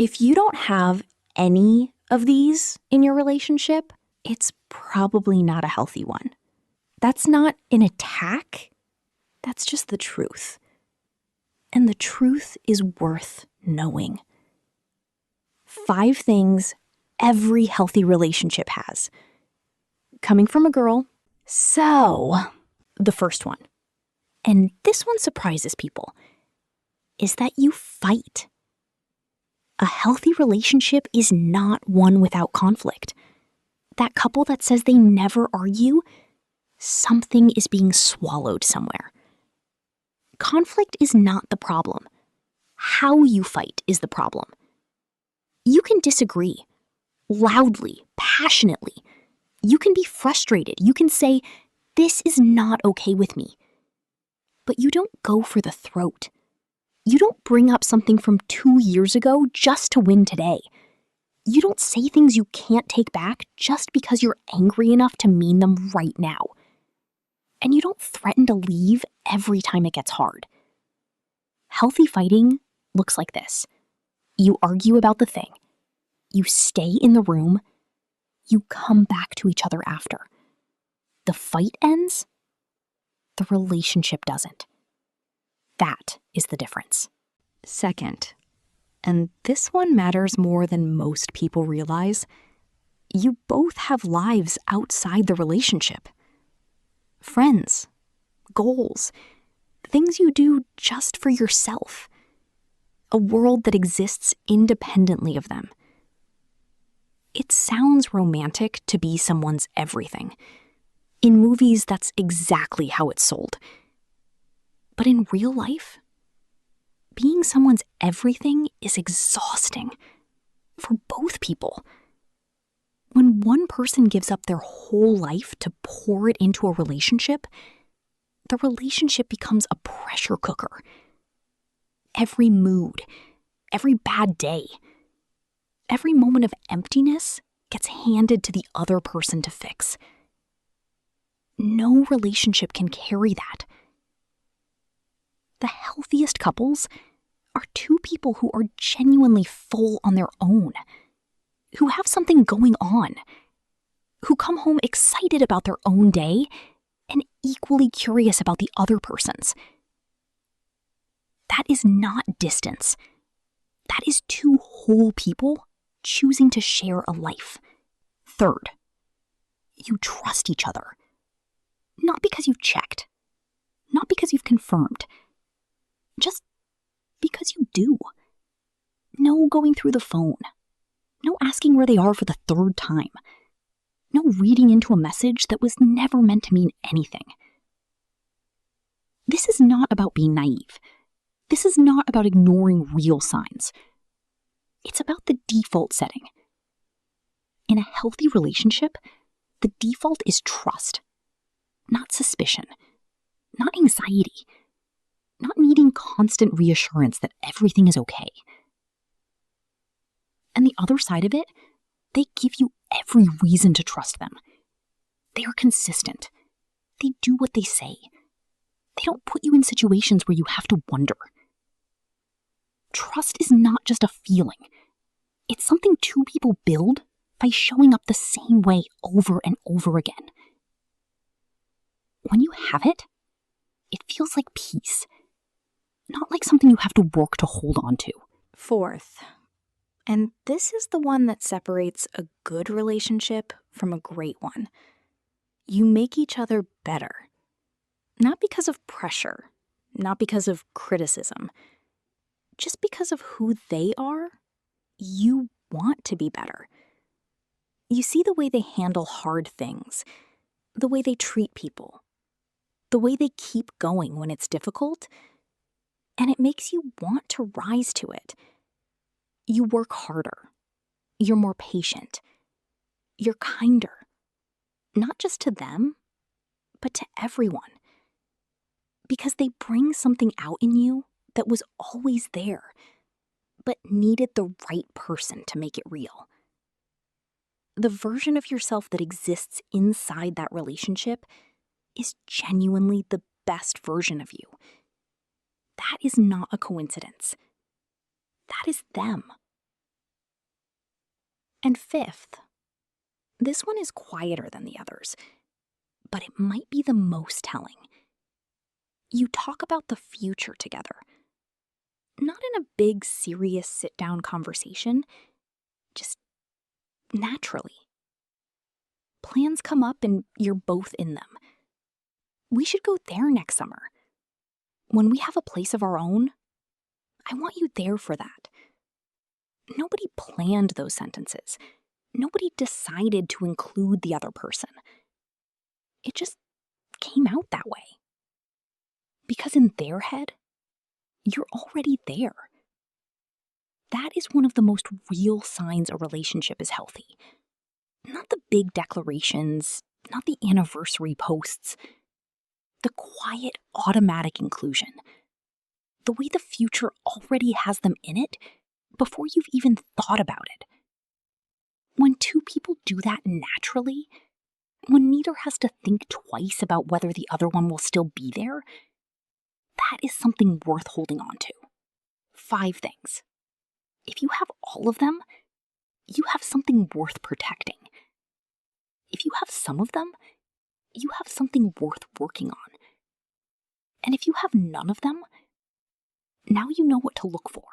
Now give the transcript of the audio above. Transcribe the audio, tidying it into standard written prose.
If you don't have any of these in your relationship, it's probably not a healthy one. That's not an attack. That's just the truth. And the truth is worth knowing. 5 things every healthy relationship has. Coming from a girl. So, the first one, and this one surprises people, is that you fight. A healthy relationship is not one without conflict. That couple that says they never argue, something is being swallowed somewhere. Conflict is not the problem. How you fight is the problem. You can disagree loudly, passionately. You can be frustrated. You can say, "This is not okay with me." But you don't go for the throat. You don't bring up something from 2 years ago just to win today. You don't say things you can't take back just because you're angry enough to mean them right now. And you don't threaten to leave every time it gets hard. Healthy fighting looks like this. You argue about the thing. You stay in the room. You come back to each other after. The fight ends. The relationship doesn't. That is the difference. Second, and this one matters more than most people realize, you both have lives outside the relationship. Friends, goals, things you do just for yourself. A world that exists independently of them. It sounds romantic to be someone's everything. In movies, that's exactly how it's sold. But in real life, being someone's everything is exhausting for both people. When one person gives up their whole life to pour it into a relationship, the relationship becomes a pressure cooker. Every mood, every bad day, every moment of emptiness gets handed to the other person to fix. No relationship can carry that. The healthiest couples are 2 people who are genuinely full on their own, who have something going on, who come home excited about their own day and equally curious about the other person's. That is not distance. That is 2 whole people choosing to share a life. Third, you trust each other. Not because you've checked, not because you've confirmed, just because you do. No going through the phone. No asking where they are for the 3rd time. No reading into a message that was never meant to mean anything. This is not about being naive. This is not about ignoring real signs. It's about the default setting. In a healthy relationship, the default is trust, not suspicion, not anxiety, not needing constant reassurance that everything is okay. And the other side of it, they give you every reason to trust them. They are consistent. They do what they say. They don't put you in situations where you have to wonder. Trust is not just a feeling. It's something 2 people build by showing up the same way over and over again. When you have it, it feels like peace, not like something you have to work to hold on to. Fourth, and this is the one that separates a good relationship from a great one. You make each other better. Not because of pressure, not because of criticism. Just because of who they are, you want to be better. You see the way they handle hard things, the way they treat people, the way they keep going when it's difficult, and it makes you want to rise to it. You work harder. You're more patient. You're kinder. Not just to them, but to everyone. Because they bring something out in you that was always there, but needed the right person to make it real. The version of yourself that exists inside that relationship is genuinely the best version of you. That is not a coincidence. That is them. And fifth, this one is quieter than the others, but it might be the most telling. You talk about the future together. Not in a big, serious sit-down conversation, just naturally. Plans come up and you're both in them. We should go there next summer. When we have a place of our own, I want you there for that. Nobody planned those sentences. Nobody decided to include the other person. It just came out that way. Because in their head, you're already there. That is one of the most real signs a relationship is healthy. Not the big declarations, not the anniversary posts. The quiet, automatic inclusion. The way the future already has them in it before you've even thought about it. When two people do that naturally, when neither has to think twice about whether the other one will still be there, that is something worth holding on to. 5 things. If you have all of them, you have something worth protecting. If you have some of them, you have something worth working on. And if you have none of them, now you know what to look for.